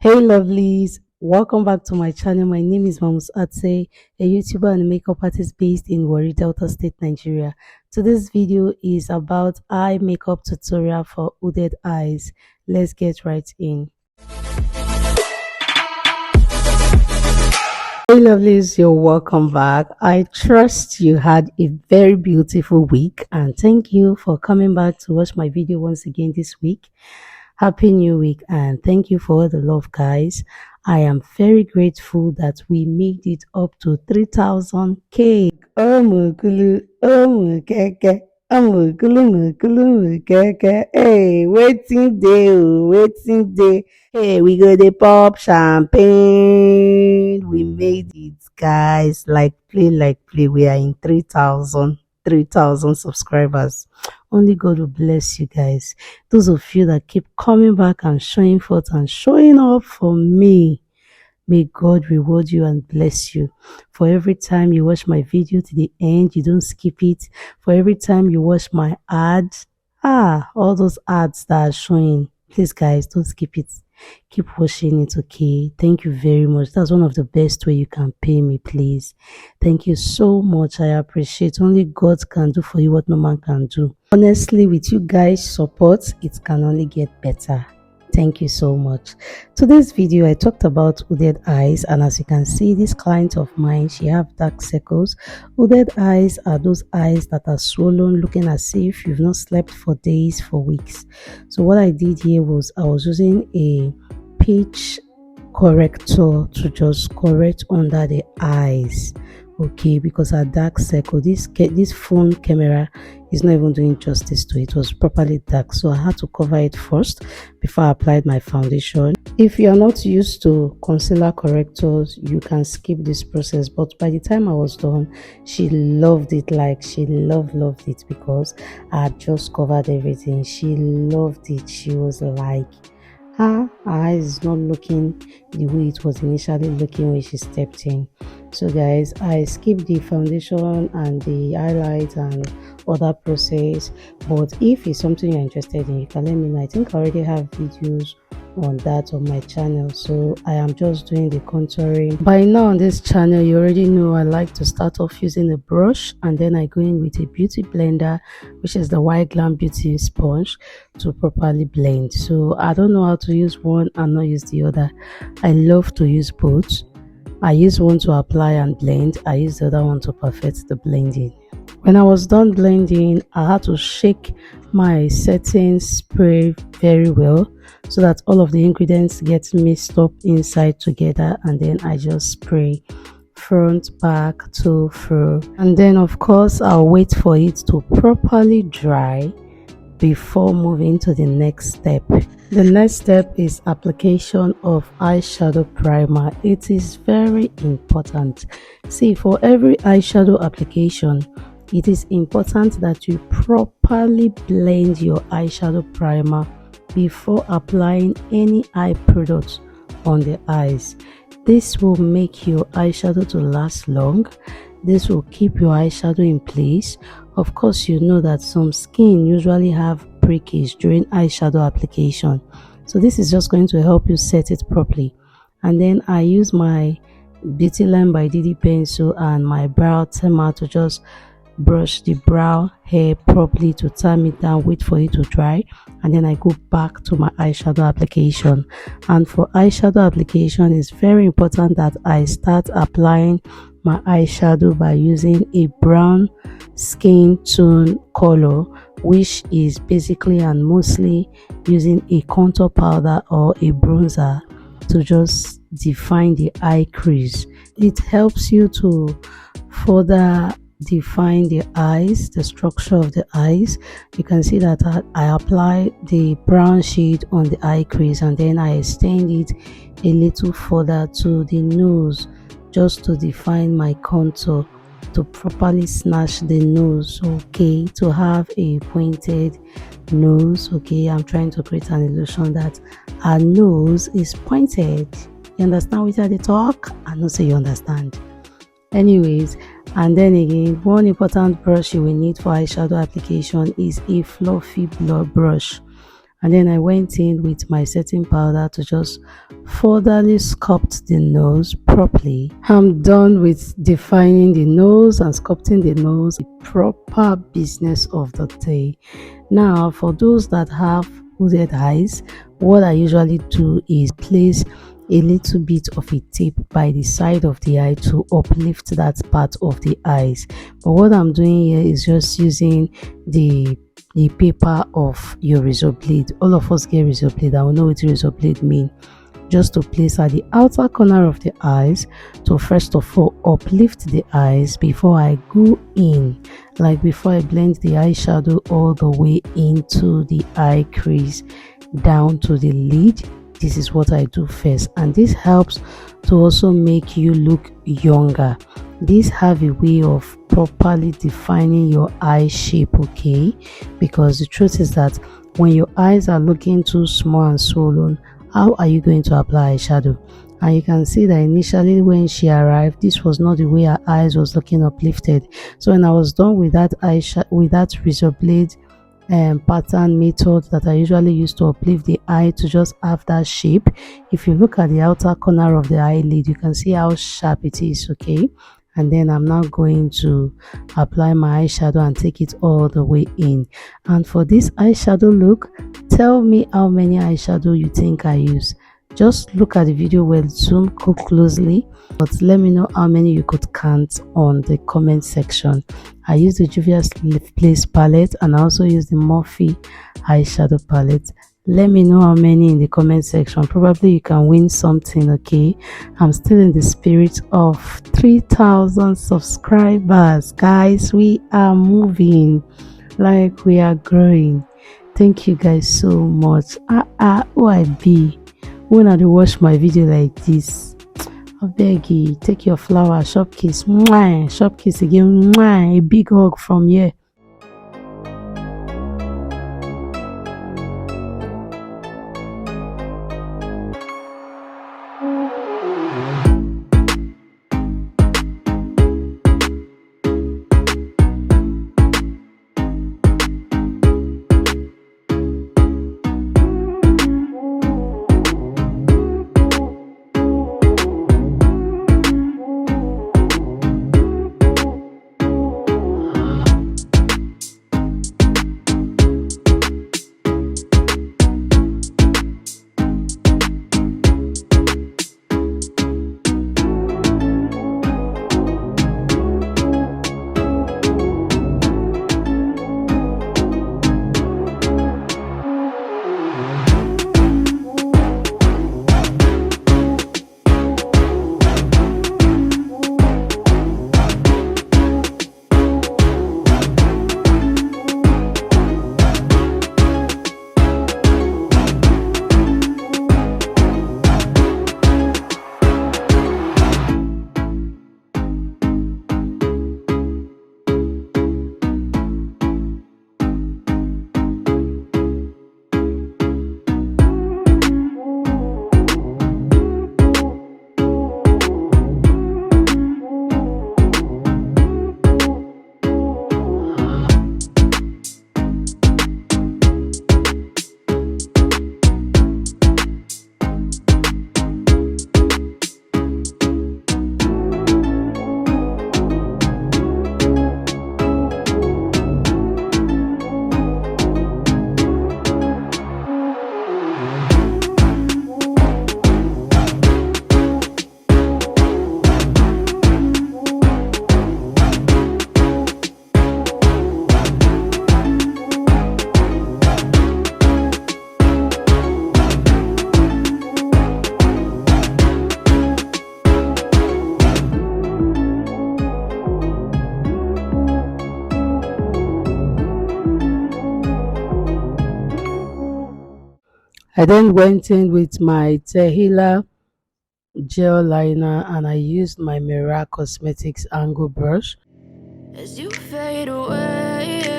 Hey lovelies, welcome back to my channel. My name is Mamus Atse, a YouTuber and makeup artist based in Warri, Delta State, Nigeria. Today's video is about eye makeup tutorial for hooded eyes. Let's get right in. Hey lovelies, you're welcome back. I trust you had a very beautiful week and thank you for coming back to watch my video once again this week. Happy New Week and thank you for all the love, guys. I am very grateful that we made it up to 3000k. Oh mukulu, oh mukeke, oh mukulu mukulu mukeke. Hey, waiting day, waiting day. Hey, we go to pop champagne. We made it, guys. Like play. We are in 3,000 subscribers. Only God will bless you guys. Those of you that keep coming back and showing forth and showing up for me, may God reward you and bless you. For every time you watch my video to the end, you don't skip it. For every time you watch my ads, all those ads that are showing, please guys, don't skip it. Keep watching it, okay? Thank you very much. That's one of the best way you can pay me, please. Thank you so much. I appreciate. Only God can do for you what no man can do. Honestly, with you guys' support, it can only get better. Thank you so much. Today's video, I talked about hooded eyes, and as you can see, this client of mine, she have dark circles. Hooded eyes are those eyes that are swollen, looking as if you've not slept for days, for weeks. So what I did here was I was using a peach corrector to just correct under the eyes, okay, because a dark circle, this phone camera is not even doing justice to it. It was properly dark, so I had to cover it first before I applied my foundation. If you are not used to concealer correctors, you can skip this process, but by the time I was done, she loved it. Like, she loved it because I had just covered everything. She loved it. She was like, her eyes is not looking the way it was initially looking when she stepped in. So guys, I skipped the foundation and the highlight and other process, but if it's something you're interested in, you can let me know. I think I already have videos on that on my channel, so I am just doing the contouring. By now on this channel, you already know I like to start off using a brush, and then I go in with a beauty blender, which is the White Glam Beauty sponge, to properly blend. So I don't know how to use one and not use the other. I love to use both. I use one to apply and blend. I use the other one to perfect the blending. When I was done blending, I had to shake my setting spray very well so that all of the ingredients get mixed up inside together, and then I just spray front, back, to fro, and then of course I'll wait for it to properly dry before moving to the next step. The next step is application of eyeshadow primer. It is very important. See, for every eyeshadow application, it is important that you properly blend your eyeshadow primer before applying any eye product on the eyes. This will make your eyeshadow to last long. This will keep your eyeshadow in place. Of course, you know that some skin usually have breakage during eyeshadow application, so this is just going to help you set it properly. And then I use my Beauty Line by Didi pencil and my brow tamer to just brush the brow hair properly, to turn it down, wait for it to dry, and then I go back to my eyeshadow application. And for eyeshadow application, it's very important that I start applying my eyeshadow by using a brown skin tone color, which is basically and mostly using a contour powder or a bronzer to just define the eye crease. It helps you to further define the eyes, the structure of the eyes. You can see that I apply the brown shade on the eye crease, and then I extend it a little further to the nose just to define my contour, to properly snatch the nose, okay, to have a pointed nose. Okay, I'm trying to create an illusion that our nose is pointed. You understand what I talk? I know say you understand. Anyways, and then again, one important brush you will need for eyeshadow application is a fluffy brush. And then I went in with my setting powder to just furtherly sculpt the nose properly. I'm done with defining the nose and sculpting the nose, the proper business of the day. Now, for those that have hooded eyes, what I usually do is place a little bit of a tip by the side of the eye to uplift that part of the eyes. But what I'm doing here is just using the paper of your razor blade. All of us get razor blade. I will know what razor blade mean. Just to place at the outer corner of the eyes to first of all uplift the eyes before I go in, like before I blend the eyeshadow all the way into the eye crease down to the lid. This is what I do first, and this helps to also make you look younger. This have a way of properly defining your eye shape, okay? Because the truth is that when your eyes are looking too small and swollen, how are you going to apply eyeshadow? And you can see that initially when she arrived, this was not the way her eyes was looking uplifted. So when I was done with that eyeshadow, with that razor blade pattern method that I usually use to uplift the eye to just have that shape, if you look at the outer corner of the eyelid, you can see how sharp it is, okay? And then I'm now going to apply my eyeshadow and take it all the way in. And for this eyeshadow look, tell me how many eyeshadow you think I use. Just look at the video well, zoom closely, but let me know how many you could count on the comment section. I use the Juvias Place palette and I also use the Morphe eyeshadow palette. Let me know how many in the comment section. Probably you can win something, okay? I'm still in the spirit of 3,000 subscribers. Guys, we are moving, like we are growing. Thank you guys so much. Who I be when I do watch my video like this? I beg you, take your flower, shop kiss, mwah, shop kiss again, mwah, a big hug from here. I then went in with my Tehila gel liner and I used my Merak Cosmetics angle brush. As you fade away,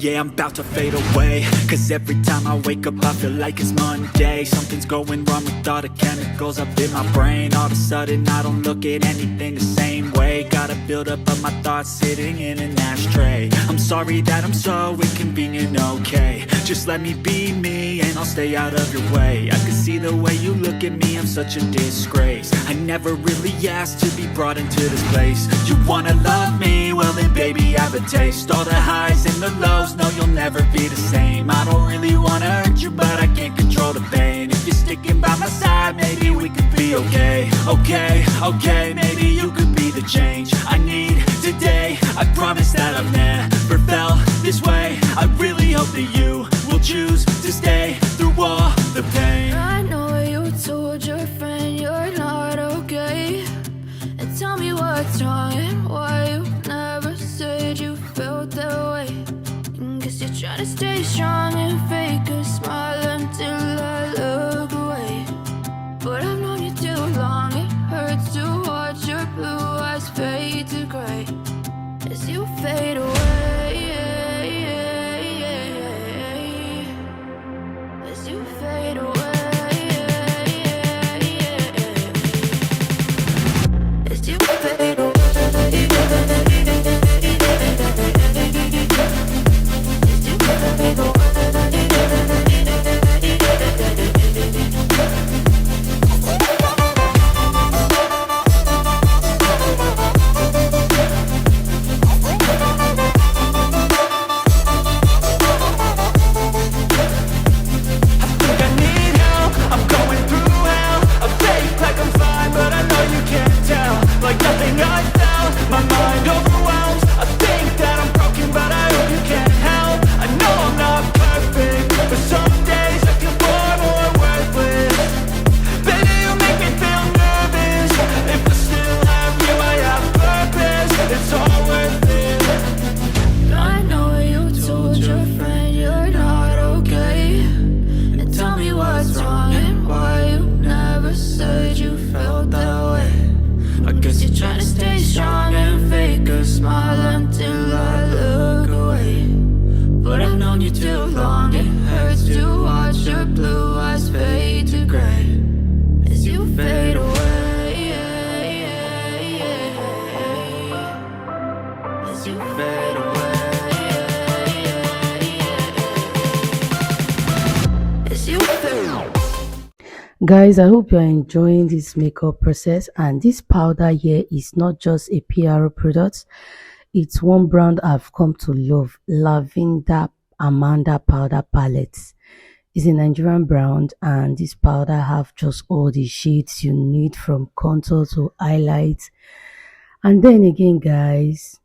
Yeah, I'm about to fade away, cause every time I wake up I feel like it's Monday. Something's going wrong with all the chemicals up in my brain. All of a sudden I don't look at anything the same way. Gotta build up of my thoughts sitting in an ashtray. I'm sorry that I'm so inconvenient, okay. Just let me be me and I'll stay out of your way. I can see the way you look at me, I'm such a disgrace. I never really asked to be brought into this place. You wanna love me? Well then baby I have a taste. All the highs and the lows, no you'll never be the same. I don't really wanna hurt you but I can't control the pain. If you're sticking by my side maybe we could be okay. Okay, maybe you could be the change I need today. I promise that I've never felt this way. I really hope that you will choose to stay through all the pain. I know you told your friend you're not okay, and tell me what's wrong and why you never said you felt that way. Guess you're trying to stay strong and fake a smile until I look away. But I've known you too long, it hurts to watch your blue eyes fade to gray as you fade away. As you fade away. As you fade away. Guys, I hope you're enjoying this makeup process, and this powder here is not just a PR product. It's one brand I've come to love, Lavender Amanda Powder Palette. It's a Nigerian brand, and this powder have just all the shades you need from contour to highlight. And then again, guys,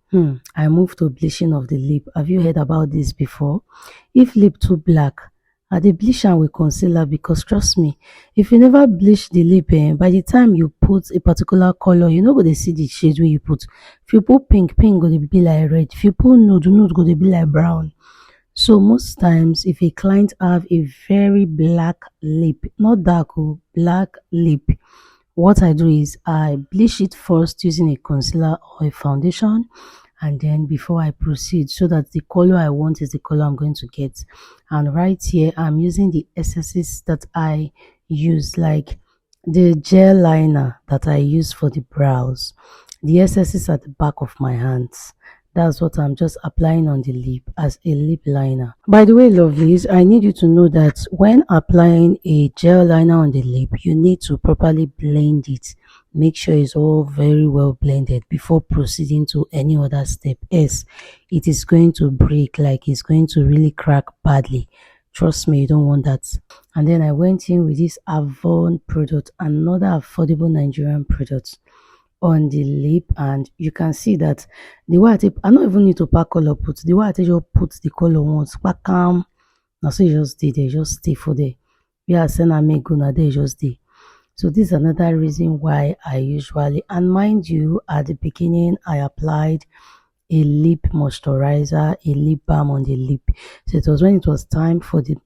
I moved to bleaching of the lip. Have you heard about this before? If lip too black, I dey bleach am with concealer, because trust me, if you never bleach the lip, by the time you put a particular color, you no go dey see the shade wey you put. If you put pink, pink go dey be like red. If you put nude, nude go dey be like brown. So most times, if a client have a very black lip, not dark, black lip, what I do is I bleach it first using a concealer or a foundation, and then before I proceed, so that the color I want is the color I'm going to get. And right here I'm using the essences that I use, like the gel liner that I use for the brows. The essences at the back of my hands, that's what I'm just applying on the lip as a lip liner. By the way, lovelies, I need you to know that when applying a gel liner on the lip, you need to properly blend it. Make sure it's all very well blended before proceeding to any other step, else it is going to break, like it's going to really crack badly. Trust me, you don't want that. And then I went in with this Avon product, another affordable Nigerian product, on the lip, and you can see that the way I don't even need to pack color put. The way I just put the color once, pack now, so you just did, they just stay for there. Yeah, send a make go now, they just did. So this is another reason why I usually, and mind you, at the beginning I applied a lip moisturizer, a lip balm on the lip. So it was when it was time for the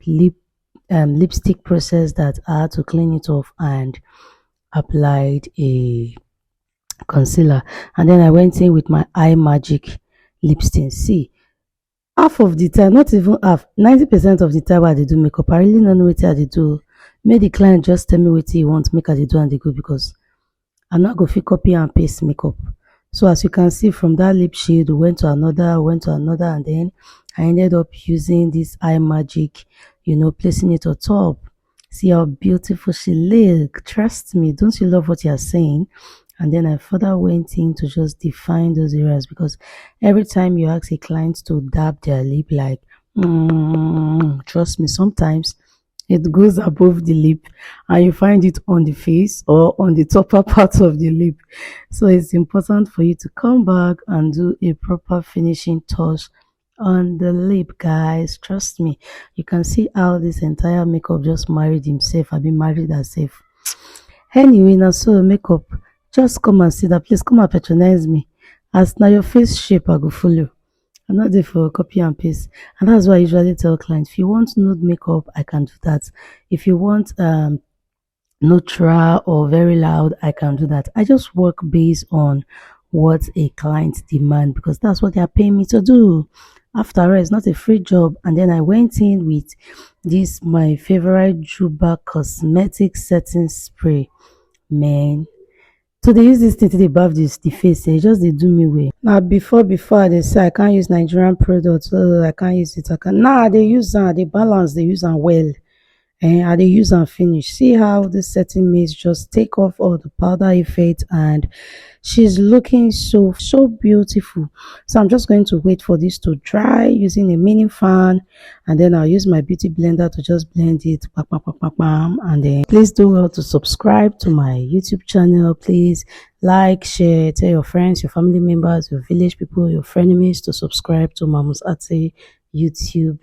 lipstick process that I had to clean it off and applied a concealer. And then I went in with my Eye Magic lipstick. See, half of the time, not even half, 90% of the time wey I dey do makeup, I really no know wetin I dey do. Make the client just tell me wetin he want, make I dey do and dey go, because I no go fit copy and paste makeup. So as you can see, from that lip shade, we went to another, and then I ended up using this eye magic, placing it on top. See how beautiful she look. Trust me, don't you love what you're saying? And then I further went in to just define those areas, because every time you ask a client to dab their lip, like, trust me, sometimes it goes above the lip and you find it on the face or on the upper part of the lip. So it's important for you to come back and do a proper finishing touch on the lip, guys. Trust me, you can see how this entire makeup just married himself. I've been married herself. Anyway, now so makeup, just come and see that place, come and patronize me. As now your face shape, I go follow. I'm not there for copy and paste. And that's why I usually tell clients, if you want nude makeup, I can do that. If you want neutral or very loud, I can do that. I just work based on what a client demand, because that's what they are paying me to do. After all, it's not a free job. And then I went in with this, my favorite Juba cosmetic setting spray. Man, so they use this thing to dey baff the face, just they do me way. Now before they say I can't use Nigerian products, I can't use it, I can. Nah, they use am, they balance, they use am well. And I dey use and finish. See how this setting mist just take off all the powder effect, and she's looking so beautiful. So I'm just going to wait for this to dry using a mini fan, and then I'll use my beauty blender to just blend it. And then please do well to subscribe to my YouTube channel. Please like, share, tell your friends, your family members, your village people, your frenemies to subscribe to Mamu's Ate YouTube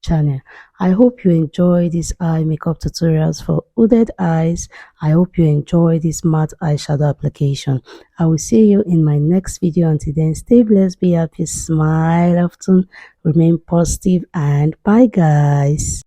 channel. I hope you enjoy these eye makeup tutorials for hooded eyes. I hope you enjoy this matte eyeshadow application. I will see you in my next video. Until then, stay blessed, be happy, smile often, remain positive, and bye guys.